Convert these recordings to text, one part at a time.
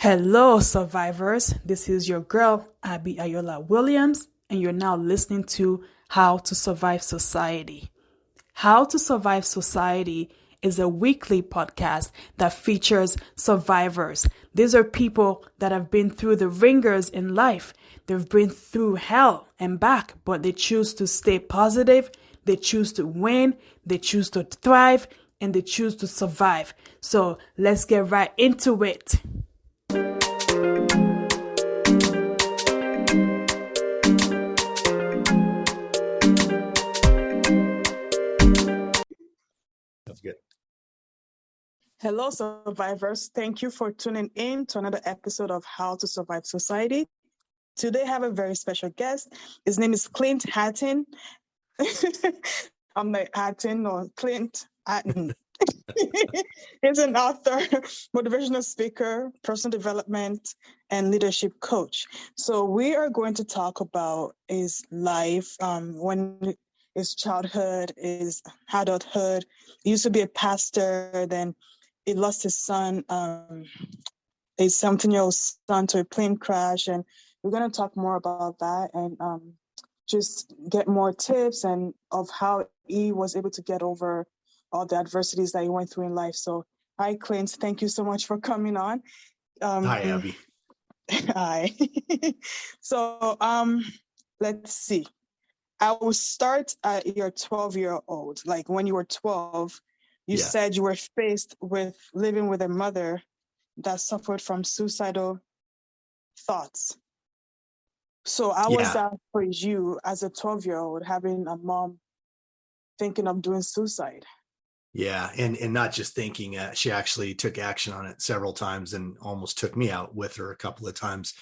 Hello, survivors. This is your girl, Abby Ayola Williams, and you're now listening to How to Survive Society. How to Survive Society is a weekly podcast that features survivors. These are people that have been through the ringers in life. They've been through hell and back, but they choose to stay positive. They choose to win. They choose to thrive, and they choose to survive. So let's get right into it. That's good. Hello, survivors. Thank you for tuning in to another episode of How to Survive Society. Today, I have a very special guest. His name is clinthatton. I'm like Hatton or Clint Hatton. He's an author, motivational speaker, personal development, and leadership coach. So we are going to talk about his life, when his childhood, his adulthood. He used to be a pastor, then he lost his son, his 17-year-old son, to a plane crash. And we're going to talk more about that and just get more tips and of how he was able to get over all the adversities that he went through in life. So, hi, Clint. Thank you so much for coming on. Hi, Abby. Hi. So, let's see. I will start at your 12-year-old. Like when you were 12, you said you were faced with living with a mother that suffered from suicidal thoughts. So how was that for you as a 12-year-old, having a mom thinking of doing suicide? Yeah, and not just thinking, she actually took action on it several times and almost took me out with her a couple of times.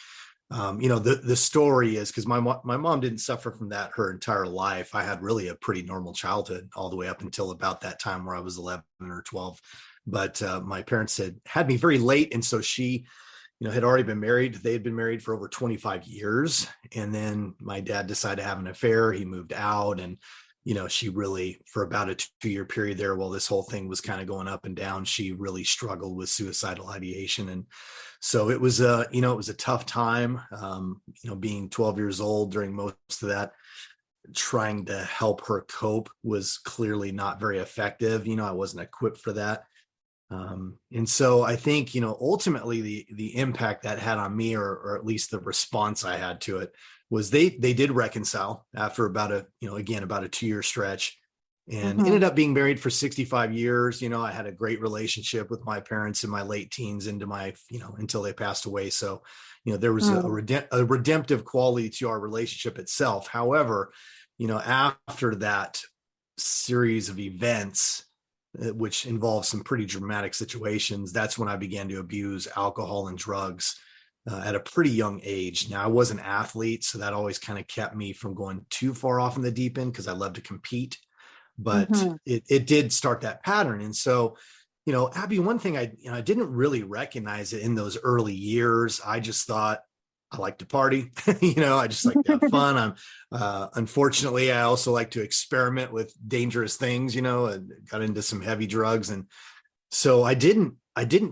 The story is because my mom didn't suffer from that her entire life. I had really a pretty normal childhood all the way up until about that time where I was 11 or 12. But my parents had me very late, and so she had already been married. They had been married for over 25 years. And then my dad decided to have an affair. He moved out, and she really, for about a 2-year period there, while this whole thing was kind of going up and down, she really struggled with suicidal ideation. And so it was a tough time, being 12 years old during most of that. Trying to help her cope was clearly not very effective. I wasn't equipped for that. And so I think, ultimately the impact that had on me, or at least the response I had to it, was they did reconcile after about a 2-year stretch, and ended up being married for 65 years. I had a great relationship with my parents in my late teens into my, until they passed away. So, there was a redemptive quality to our relationship itself. However, after that series of events, which involved some pretty dramatic situations, that's when I began to abuse alcohol and drugs at a pretty young age. Now, I was an athlete, so that always kind of kept me from going too far off in the deep end because I love to compete. But it did start that pattern. And so, Abby, one thing I didn't really recognize it in those early years. I just thought, I like to party, I just like to have fun. Unfortunately, I also like to experiment with dangerous things, and got into some heavy drugs. And so I didn't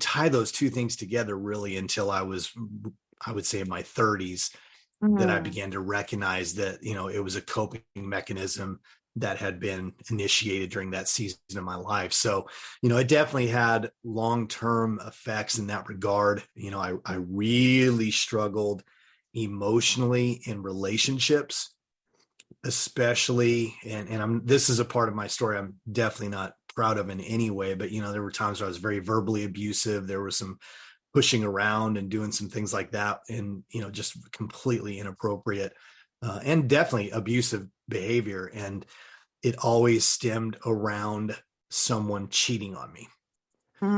tie those two things together really until I would say in my 30s, that I began to recognize that, it was a coping mechanism that had been initiated during that season of my life. So, it definitely had long-term effects in that regard. I really struggled emotionally in relationships, especially, and this is a part of my story I'm definitely not proud of in any way, but, there were times where I was very verbally abusive. There was some pushing around and doing some things like that, and, just completely inappropriate, and definitely abusive behavior. And it always stemmed around someone cheating on me.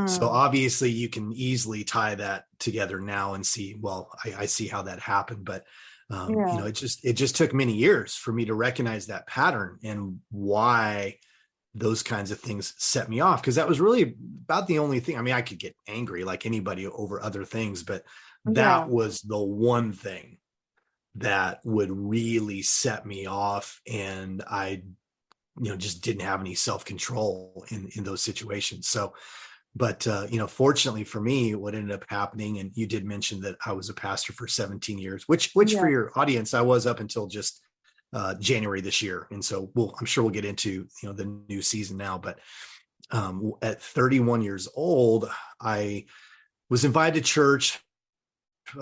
So obviously you can easily tie that together now and see, well, I see how that happened, but it just took many years for me to recognize that pattern and why those kinds of things set me off. Cause that was really about the only thing. I mean, I could get angry like anybody over other things, but that was the one thing that would really set me off. And I just didn't have any self-control in those situations. So But, fortunately for me, what ended up happening, and you did mention that I was a pastor for 17 years, which for Yeah. your audience, I was up until just January this year. And so I'm sure we'll get into, the new season now, but at 31 years old, I was invited to church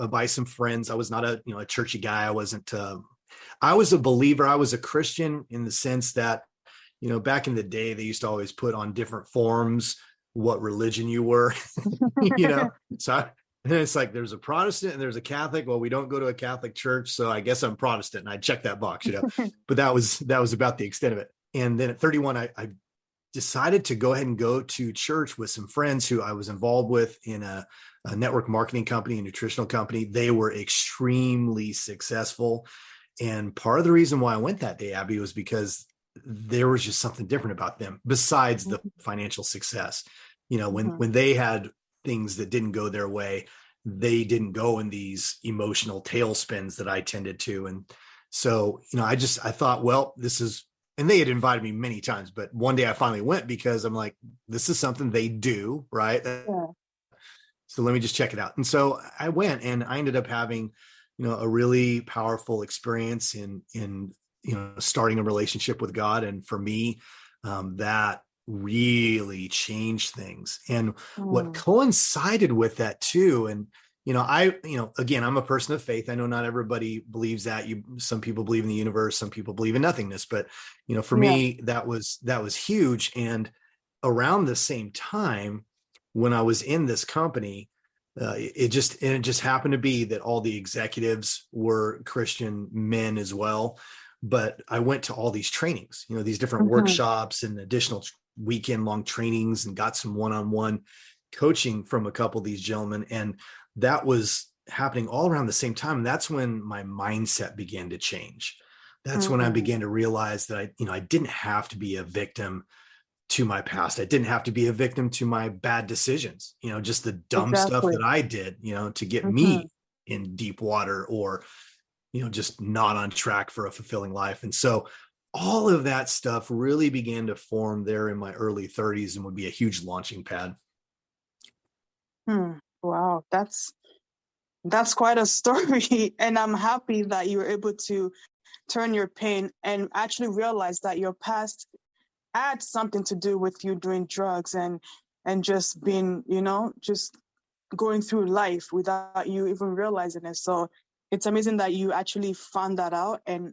by some friends. I was not a churchy guy. I was a believer. I was a Christian in the sense that, back in the day, they used to always put on different forms what religion you were, so and it's like, there's a Protestant and there's a Catholic. Well, we don't go to a Catholic church, so I guess I'm Protestant, and I checked that box, but that was about the extent of it. And then at 31, I decided to go ahead and go to church with some friends who I was involved with in a network marketing company, a nutritional company. They were extremely successful. And part of the reason why I went that day, Abby, was because there was just something different about them besides the financial success. When they had things that didn't go their way, they didn't go in these emotional tailspins that I tended to. And so, I thought, well, and they had invited me many times, but one day I finally went because I'm like, this is something they do, right? Yeah. So let me just check it out. And so I went, and I ended up having, a really powerful experience in starting a relationship with God. And for me, that really changed things. And what coincided with that too, and again, I'm a person of faith. I know not everybody believes that. Some people believe in the universe, some people believe in nothingness, but for me, that was huge. And around the same time, when I was in this company, it just happened to be that all the executives were Christian men as well. But I went to all these trainings, these different workshops and additional weekend long trainings, and got some one-on-one coaching from a couple of these gentlemen. And that was happening all around the same time. And that's when my mindset began to change. That's when I began to realize that I didn't have to be a victim to my past. I didn't have to be a victim to my bad decisions, just the dumb stuff that I did, to get me in deep water, or, just not on track for a fulfilling life. And so all of that stuff really began to form there in my early 30s, and would be a huge launching pad. Wow. That's quite a story. And I'm happy that you were able to turn your pain and actually realize that your past had something to do with you doing drugs and just being, just going through life without you even realizing it. So it's amazing that you actually found that out and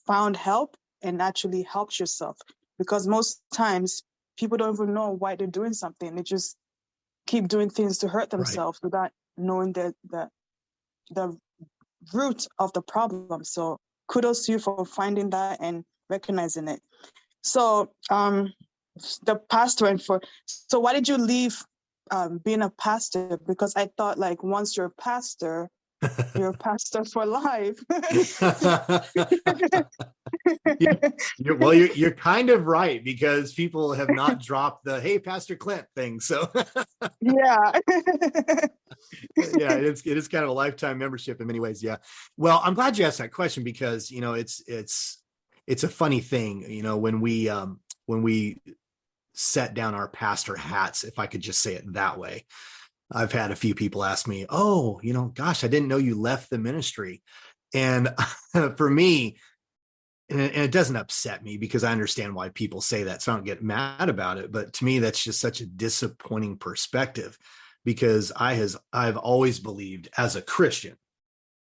found help and actually helped yourself, because most times people don't even know why they're doing something. They just keep doing things to hurt themselves without knowing the root of the problem. So kudos to you for finding that and recognizing it. So the pastor so why did you leave being a pastor? Because I thought, like, once you're a pastor, you're a pastor for life. You're kind of right, because people have not dropped the "Hey, Pastor Clint" thing. So yeah. Yeah, it is kind of a lifetime membership in many ways. Yeah. Well, I'm glad you asked that question, because it's a funny thing, when we set down our pastor hats, if I could just say it that way. I've had a few people ask me, "Oh, gosh, I didn't know you left the ministry." And for me, and it doesn't upset me, because I understand why people say that, so I don't get mad about it. But to me, that's just such a disappointing perspective, because I've always believed, as a Christian,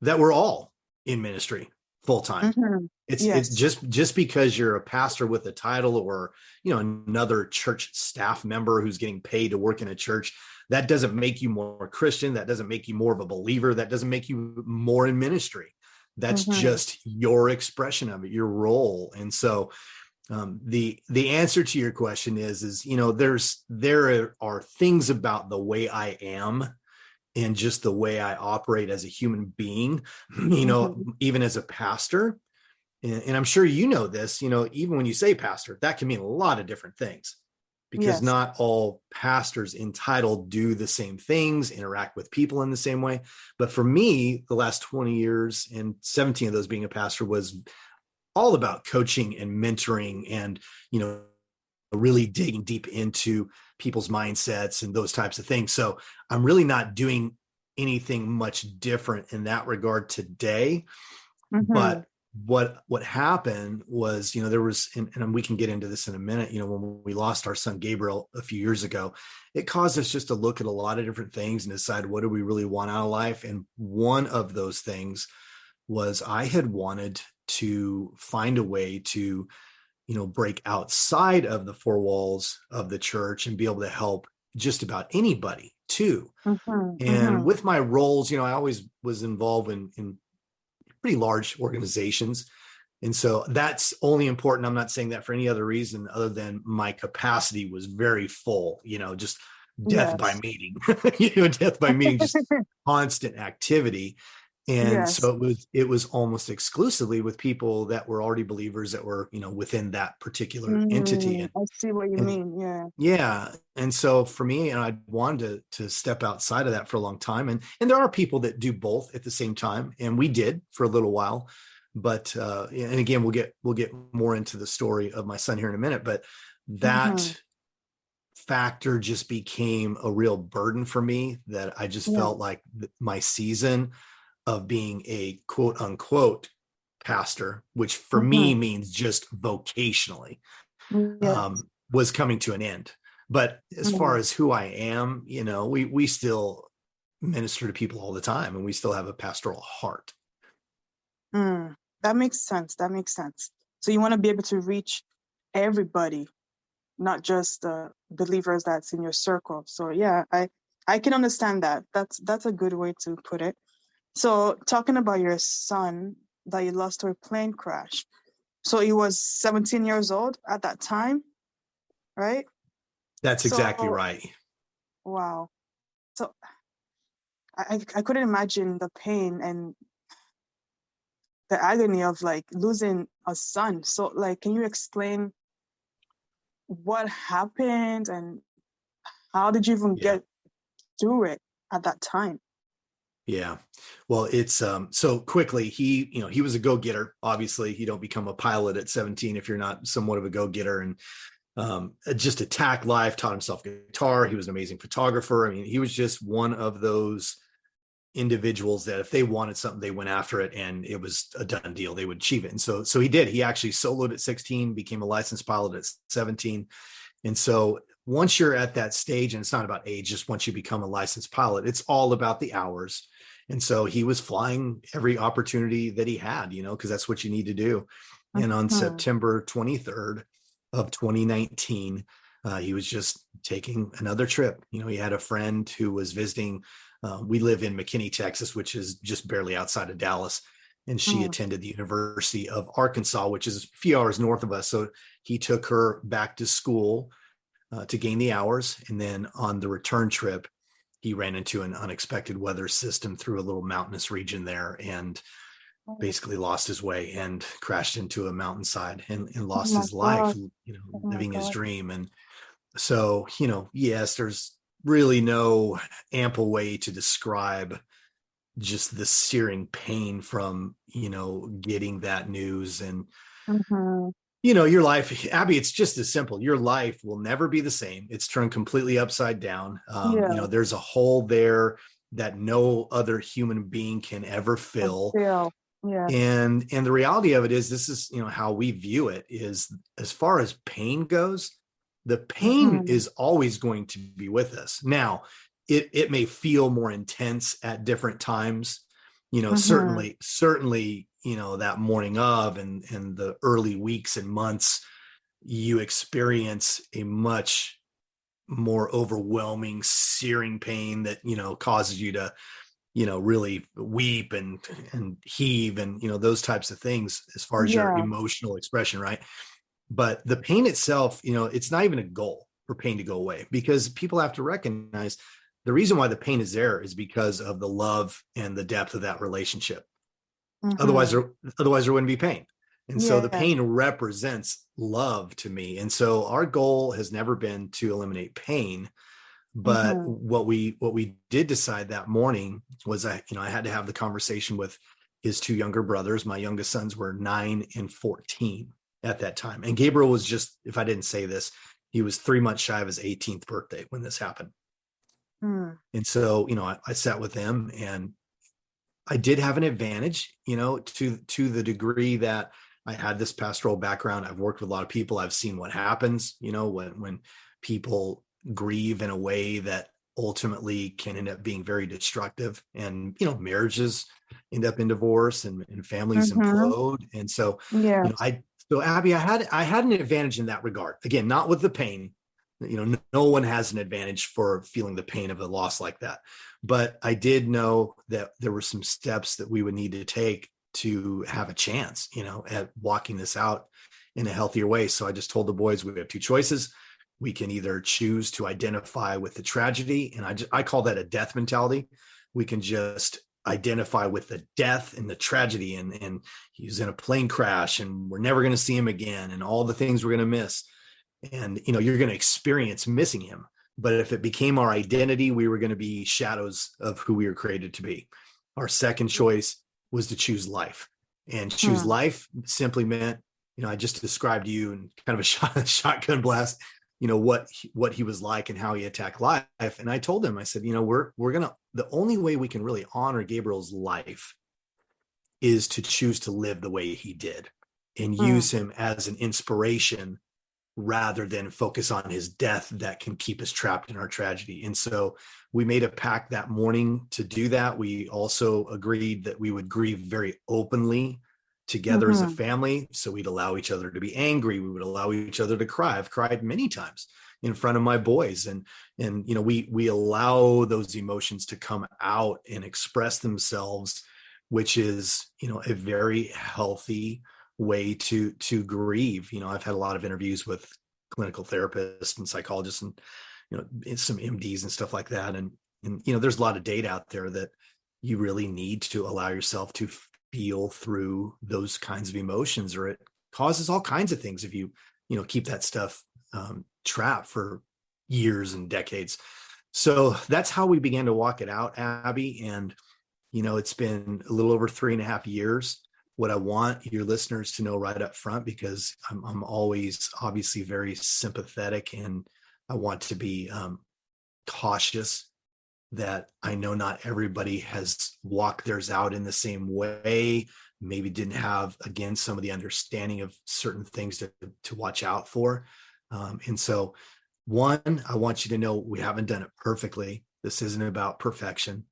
that we're all in ministry full time. It's just because you're a pastor with a title, or another church staff member who's getting paid to work in a church, that doesn't make you more Christian. That doesn't make you more of a believer. That doesn't make you more in ministry. That's just your expression of it, your role. And so the answer to your question is there are things about the way I am and just the way I operate as a human being, even as a pastor. And I'm sure this, even when you say pastor, that can mean a lot of different things, because not all pastors in title do the same things, interact with people in the same way. But for me, the last 20 years, and 17 of those being a pastor, was all about coaching and mentoring, and really digging deep into people's mindsets and those types of things. So I'm really not doing anything much different in that regard today. But what happened was, there was, and we can get into this in a minute, when we lost our son Gabriel a few years ago, it caused us just to look at a lot of different things and decide, what do we really want out of life? And one of those things was, I had wanted to find a way to, break outside of the four walls of the church and be able to help just about anybody too. And with my roles, I always was involved in pretty large organizations. And so that's only important. I'm not saying that for any other reason other than my capacity was very full, just death by meeting, death by meeting, just constant activity. And so it was almost exclusively with people that were already believers that were, within that particular entity. And, I see what you mean. Yeah. Yeah. And so for me, I wanted to step outside of that for a long time. And there are people that do both at the same time. And we did for a little while. But and again, we'll get more into the story of my son here in a minute. But that factor just became a real burden for me, that I just felt like my season of being a quote unquote pastor, which for me means just vocationally, was coming to an end. But as far as who I am, we still minister to people all the time, and we still have a pastoral heart. That makes sense. So you want to be able to reach everybody, not just the believers that's in your circle. So yeah, I can understand that. That's a good way to put it. So talking about your son that you lost to a plane crash. So he was 17 years old at that time, right? That's exactly right. Wow. So I couldn't imagine the pain and the agony of like losing a son. So like, can you explain what happened and how did you even get through it at that time? Yeah. Well, it's so quickly, he was a go-getter. Obviously, you don't become a pilot at 17 if you're not somewhat of a go-getter, and just attacked life, taught himself guitar. He was an amazing photographer. I mean, he was just one of those individuals that if they wanted something, they went after it, and it was a done deal. They would achieve it. And so he did. He actually soloed at 16, became a licensed pilot at 17. And so once you're at that stage, and it's not about age, just once you become a licensed pilot, it's all about the hours. And so he was flying every opportunity that he had, because that's what you need to do. And on September 23rd of 2019, he was just taking another trip. He had a friend who was visiting. We live in McKinney, Texas, which is just barely outside of Dallas. And she attended the University of Arkansas, which is a few hours north of us. So he took her back to school to gain the hours. And then on the return trip, he ran into an unexpected weather system through a little mountainous region there, and basically lost his way and crashed into a mountainside and lost his life, living his dream. And so, yes, there's really no ample way to describe just the searing pain from, getting that news. And, your life, Abby, it's just as simple. Your life will never be the same. It's turned completely upside down. There's a hole there that no other human being can ever fill. And the reality of it is, this is, how we view it is, as far as pain goes, the pain is always going to be with us. Now, it may feel more intense at different times, certainly, that morning of, and the early weeks and months, you experience a much more overwhelming, searing pain that, causes you to, really weep and heave and, those types of things as far as your emotional expression. Right. But the pain itself, it's not even a goal for pain to go away, because people have to recognize the reason why the pain is there is because of the love and the depth of that relationship. Otherwise there wouldn't be pain. And so the pain represents love to me. And so our goal has never been to eliminate pain. But what we did decide that morning was I had to have the conversation with his two younger brothers. My youngest sons were 9 and 14 at that time. And Gabriel was just, if I didn't say this, He was 3 months shy of his 18th birthday when this happened. And so, I sat with him, and I did have an advantage, to the degree that I had this pastoral background. I've worked with a lot of people. I've seen what happens, when people grieve in a way that ultimately can end up being very destructive, and, marriages end up in divorce, and families implode. And so, Yeah. So Abby, I had an advantage in that regard. Again, not with the pain. No one has an advantage for feeling the pain of a loss like that. But I did know that there were some steps that we would need to take to have a chance, at walking this out in a healthier way. So I just told the boys, we have two choices. We can either choose to identify with the tragedy, and I call that a death mentality. We can just identify with the death and the tragedy, and he was in a plane crash, and we're never going to see him again, and all the things we're going to miss. And, you're going to experience missing him. But if it became our identity, we were going to be shadows of who we were created to be. Our second choice was to choose life, and choose life simply meant, I just described to you in kind of a shotgun blast, what he was like and how he attacked life. And I told him, I said, we're going to, the only way we can really honor Gabriel's life is to choose to live the way he did, and use him as an inspiration rather than focus on his death that can keep us trapped in our tragedy. And so we made a pact that morning to do that. We also agreed that we would grieve very openly together as a family. So we'd allow each other to be angry. We would allow each other to cry. I've cried many times in front of my boys. And we allow those emotions to come out and express themselves, which is, a very healthy way to grieve. I've had a lot of interviews with clinical therapists and psychologists, and some MDs and stuff like that, and there's a lot of data out there that you really need to allow yourself to feel through those kinds of emotions, or it causes all kinds of things if you keep that stuff trapped for years and decades. So that's how we began to walk it out, Abby. And it's been a little over 3.5 years. What I want your listeners to know right up front, because I'm always obviously very sympathetic, and I want to be cautious that I know not everybody has walked theirs out in the same way, maybe didn't have, again, some of the understanding of certain things to watch out for. And so, one, I want you to know we haven't done it perfectly. This isn't about perfection.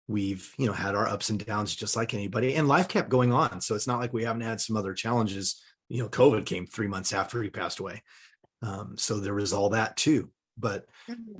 We've, had our ups and downs just like anybody, and life kept going on. So it's not like we haven't had some other challenges. COVID came 3 months after he passed away. So there was all that too, but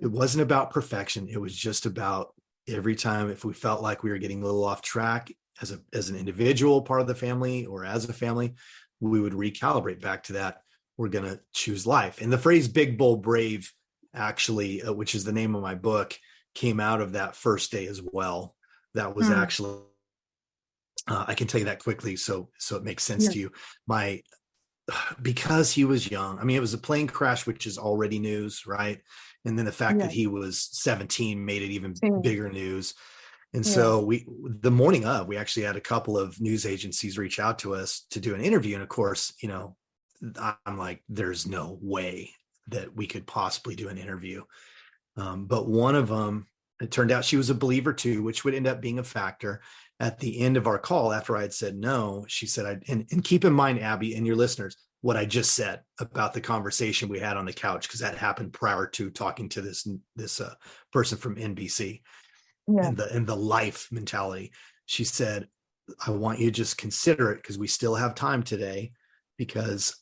it wasn't about perfection. It was just about every time, if we felt like we were getting a little off track as an individual part of the family, or as a family, we would recalibrate back to that. We're going to choose life. And the phrase big, bold, brave, actually, which is the name of my book, came out of that first day as well. That was actually, I can tell you that quickly, so it makes sense to you. Because he was young. I mean, it was a plane crash, which is already news, right? And then the fact that he was 17 made it even bigger news. And so the morning of, we actually had a couple of news agencies reach out to us to do an interview. And of course, I'm like, there's no way that we could possibly do an interview. But one of them, it turned out she was a believer too, which would end up being a factor. At the end of our call, after I had said no, she said, and keep in mind, Abby, and your listeners, what I just said about the conversation we had on the couch, because that happened prior to talking to this person from NBC, and the life mentality. She said, I want you to just consider it, because we still have time today, because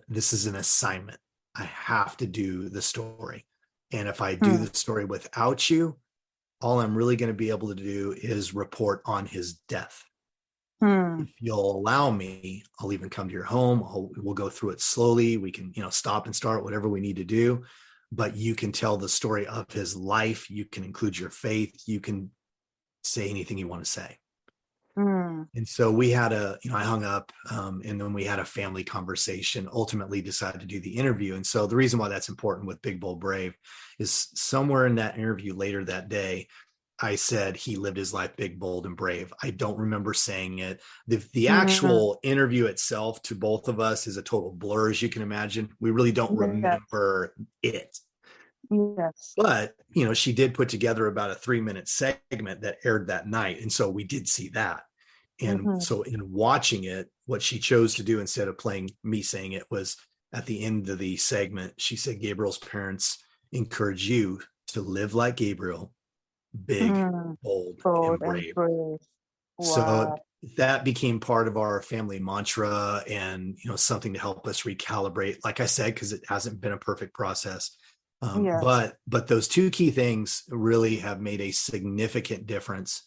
this is an assignment. I have to do the story. And if I do the story without you, all I'm really going to be able to do is report on his death. If you'll allow me, I'll even come to your home. We'll go through it slowly. We can, stop and start, whatever we need to do. But you can tell the story of his life. You can include your faith. You can say anything you want to say. And so we had I hung up, and then we had a family conversation, ultimately decided to do the interview. And so the reason why that's important with Big Bold Brave is somewhere in that interview later that day, I said he lived his life big, bold, and brave. I don't remember saying it. The Mm, actual interview itself to both of us is a total blur, as you can imagine. We really don't yes. remember it. Yes. But, she did put together about a 3-minute segment that aired that night. And so we did see that. And Mm-hmm. so in watching it, what she chose to do instead of playing me saying it was at the end of the segment, she said, Gabriel's parents encourage you to live like Gabriel, big, Mm, bold, bold and and brave. brave. So Wow. that became part of our family mantra and, something to help us recalibrate, like I said, because it hasn't been a perfect process. Yes. But those two key things really have made a significant difference.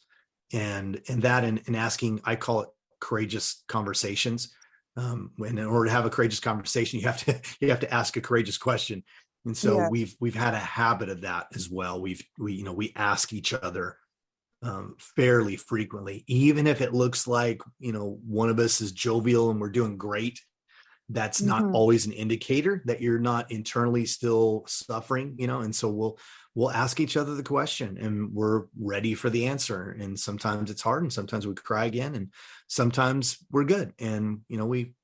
And that in asking, I call it courageous conversations. When in order to have a courageous conversation, you have to ask a courageous question. And so Yes. we've had a habit of that as well. We ask each other fairly frequently, even if it looks like one of us is jovial and we're doing great. That's not Mm-hmm. always an indicator that you're not internally still suffering, and so we'll ask each other the question and we're ready for the answer. And sometimes it's hard and sometimes we cry again and sometimes we're good. And we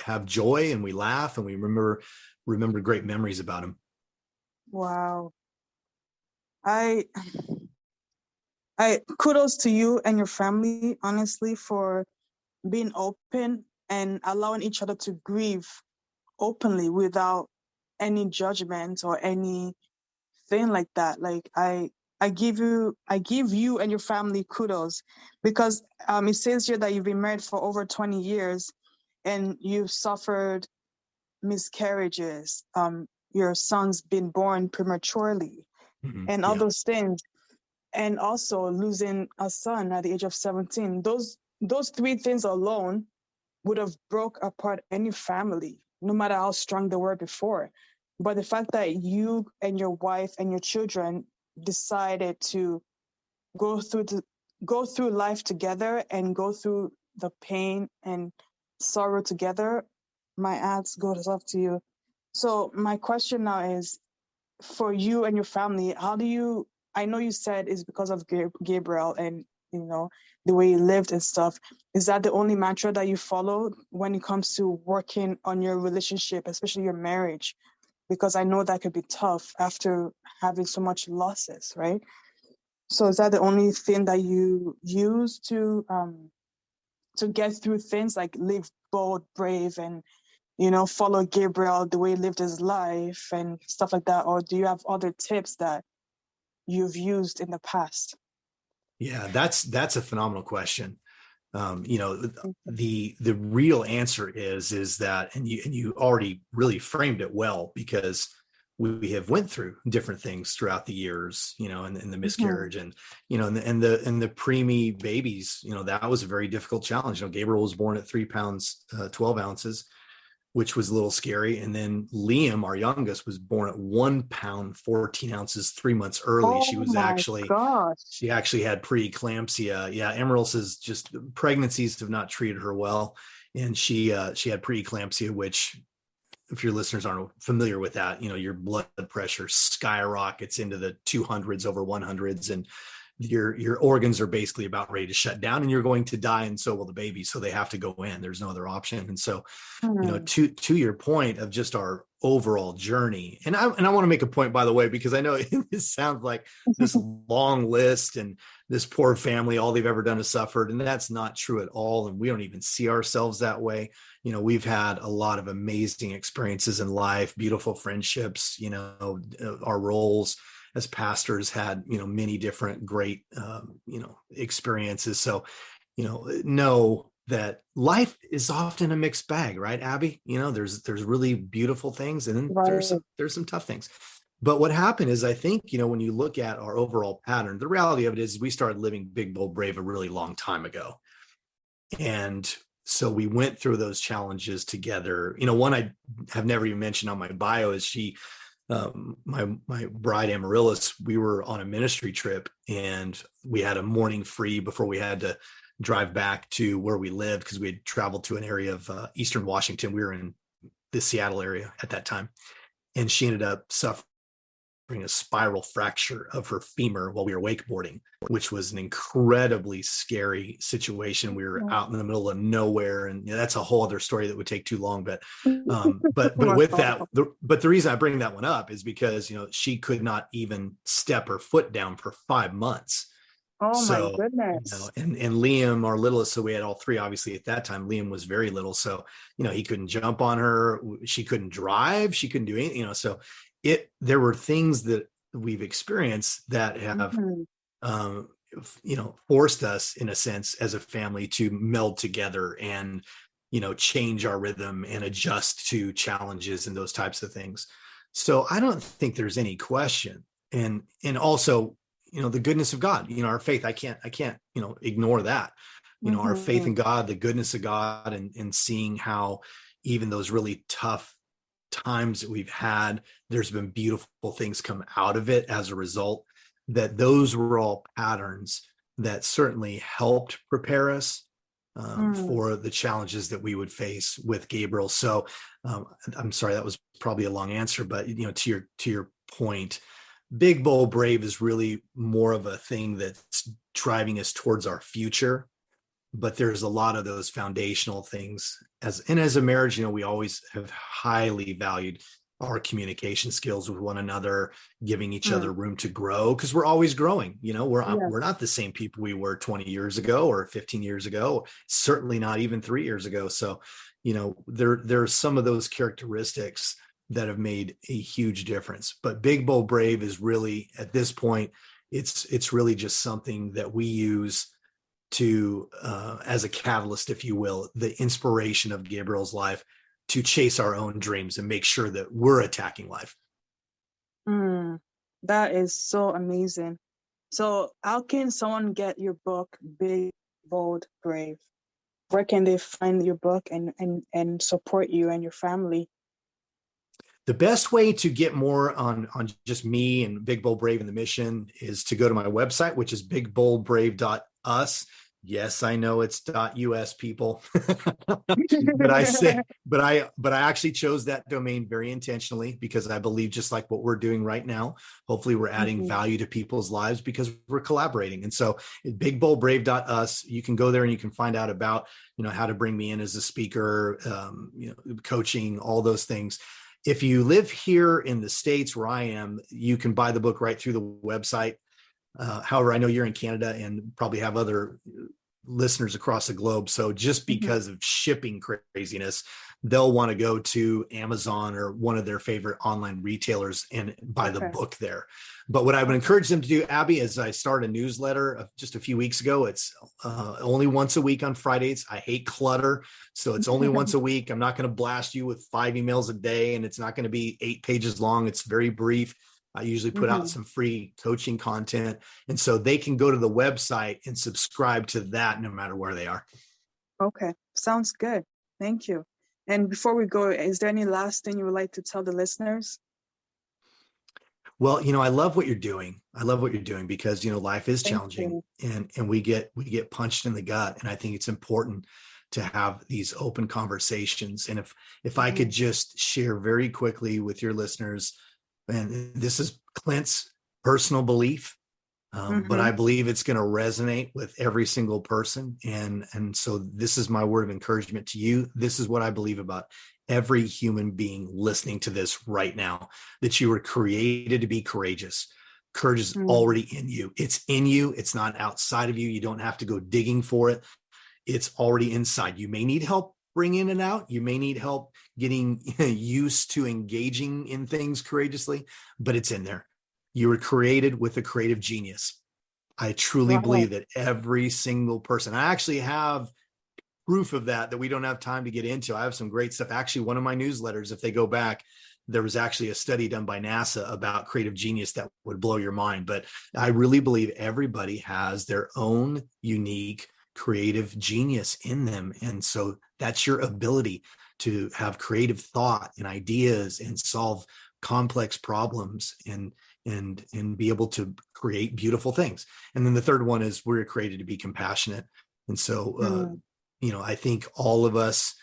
have joy and we laugh and we remember great memories about them. Wow. I I kudos to you and your family, honestly, for being open and allowing each other to grieve openly without any judgment or anything like that. Like I give you and your family kudos because it says here that you've been married for over 20 years and you've suffered miscarriages. Your son's been born prematurely Mhm. and all Yeah. those things, and also losing a son at the age of 17. Those three things alone would have broke apart any family, no matter how strong they were before. But the fact that you and your wife and your children decided to go through the, go through life together and go through the pain and sorrow together, my ads goes off to you. So my question now is, for you and your family, how do you? I know you said it's because of Gabriel and you know the way he lived and stuff. Is that the only mantra that you follow when it comes to working on your relationship, especially your marriage? Because I know that could be tough after having so much losses, right? So is that the only thing that you use to get through things, like live bold, brave, and follow Gabriel the way he lived his life and stuff like that? Or do you have other tips that you've used in the past? Yeah, that's a phenomenal question. The real answer is that, and you already really framed it well, because we have went through different things throughout the years, and the Mm-hmm. miscarriage and and the preemie babies, that was a very difficult challenge. Gabriel was born at 3 pounds 12 ounces, which was a little scary. And then Liam, our youngest, was born at 1 pound 14 ounces 3 months early. Oh She was my actually gosh. she actually had preeclampsia. Yeah, Emerald says just pregnancies have not treated her well, and she had preeclampsia, which, if your listeners aren't familiar with that, your blood pressure skyrockets into the 200s over 100s, and your organs are basically about ready to shut down, and you're going to die, and so will the baby. So they have to go in. There's no other option. And so, Hmm. to your point of just our overall journey, and I want to make a point, by the way, because I know this sounds like this long list and this poor family, all they've ever done is suffered, and that's not true at all. And we don't even see ourselves that way. We've had a lot of amazing experiences in life, beautiful friendships. Our roles as pastors had many different great experiences. So know that life is often a mixed bag, right, Abby? There's really beautiful things, and then there's Right. some tough things. But what happened is, I think, when you look at our overall pattern, the reality of it is we started living big, bold, brave a really long time ago. And so we went through those challenges together. One I have never even mentioned on my bio is my bride Amárillys. We were on a ministry trip and we had a morning free before we had to drive back to where we lived, because we had traveled to an area of Eastern Washington. We were in the Seattle area at that time, and she ended up suffering a spiral fracture of her femur while we were wakeboarding, which was an incredibly scary situation. We were out in the middle of nowhere, and that's a whole other story that would take too long. But with that, Wow. but the reason I bring that one up is because she could not even step her foot down for 5 months. Oh my So, goodness. and Liam, our littlest, so we had all three, obviously at that time. Liam was very little. So, he couldn't jump on her. She couldn't drive. She couldn't do anything, so there were things that we've experienced that have, um, forced us in a sense as a family to meld together and, change our rhythm and adjust to challenges and those types of things. So I don't think there's any question. And also, the goodness of God, our faith, I can't, ignore that, our faith in God, the goodness of God, and seeing how even those really tough times that we've had, there's been beautiful things come out of it as a result, that those were all patterns that certainly helped prepare us for the challenges that we would face with Gabriel. So I'm sorry, that was probably a long answer, but to your point, Big, Bold, Brave is really more of a thing that's driving us towards our future. But there's a lot of those foundational things as a marriage, we always have highly valued our communication skills with one another, giving each other room to grow, because we're always growing. We're not the same people we were 20 years ago or 15 years ago, certainly not even 3 years ago. So, there's some of those characteristics that have made a huge difference. But Big, Bold, Brave is really, at this point, it's really just something that we use to as a catalyst, if you will, the inspiration of Gabriel's life to chase our own dreams and make sure that we're attacking life. That is so amazing. So how can someone get your book, Big, Bold, Brave? Where can they find your book and support you and your family? The best way to get more on just me and Big, Bold, Brave and the mission is to go to my website, which is bigboldbrave.us. Yes, I know it's .us, people, but I actually chose that domain very intentionally because I believe, just like what we're doing right now, hopefully we're adding value to people's lives because we're collaborating. And so bigboldbrave.us, you can go there and you can find out about, how to bring me in as a speaker, coaching, all those things. If you live here in the States where I am, you can buy the book right through the website. However, I know you're in Canada and probably have other listeners across the globe. So just because of shipping craziness, they'll want to go to Amazon or one of their favorite online retailers and buy the book there. But what I would encourage them to do, Abby, is I started a newsletter just a few weeks ago. It's only once a week on Fridays. I hate clutter. So it's only once a week. I'm not going to blast you with 5 emails a day, and it's not going to be 8 pages long. It's very brief. I usually put out some free coaching content. And so they can go to the website and subscribe to that no matter where they are. Okay. Sounds good. Thank you. And before we go, is there any last thing you would like to tell the listeners? Well, I love what you're doing. I love what you're doing because, life is challenging and we get punched in the gut. And I think it's important to have these open conversations. And if I could just share very quickly with your listeners, and this is Clint's personal belief, but I believe it's going to resonate with every single person. And so this is my word of encouragement to you. This is what I believe about every human being listening to this right now, that you were created to be courageous. Courage is already in you. It's in you. It's not outside of you. You don't have to go digging for it. It's already inside. You may need help bringing it out. You may need help getting used to engaging in things courageously, but it's in there. You were created with a creative genius. I truly believe that every single person, I actually have proof of that we don't have time to get into. I have some great stuff. Actually, one of my newsletters, if they go back, there was actually a study done by NASA about creative genius that would blow your mind. But I really believe everybody has their own unique creative genius in them. And so that's your ability to have creative thought and ideas and solve complex problems and be able to create beautiful things. And then the third one is we're created to be compassionate. And so, I think all of us,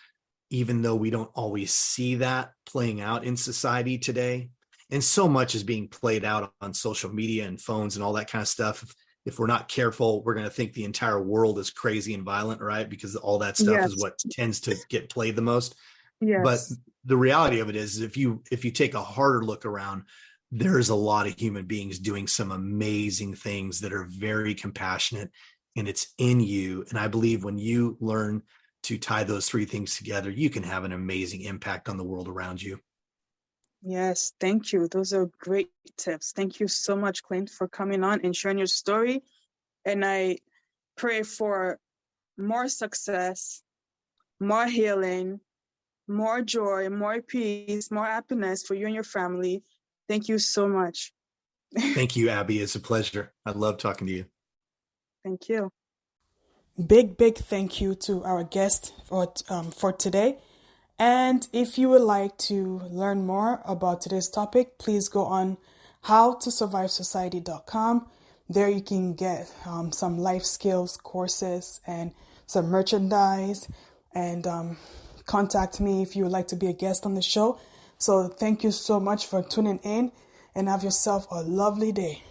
even though we don't always see that playing out in society today, And so much is being played out on social media and phones and all that kind of stuff. If we're not careful, we're going to think the entire world is crazy and violent, right? Because all that stuff is Yes. what tends to get played the most. But Yes. the reality of it is, if you take a harder look around, there's a lot of human beings doing some amazing things that are very compassionate, and it's in you. And I believe when you learn to tie those three things together, you can have an amazing impact on the world around you. Yes, thank you. Those are great tips. Thank you so much, Clint, for coming on and sharing your story. And I pray for more success, more healing, more joy, more peace, more happiness for you and your family. Thank you so much. Thank you, Abby. It's a pleasure. I love talking to you. Thank you. Big thank you to our guest for today. And if you would like to learn more about today's topic, please go on howtosurvivesociety.com. There you can get some life skills courses and some merchandise, and contact me if you would like to be a guest on the show. So thank you so much for tuning in, and have yourself a lovely day.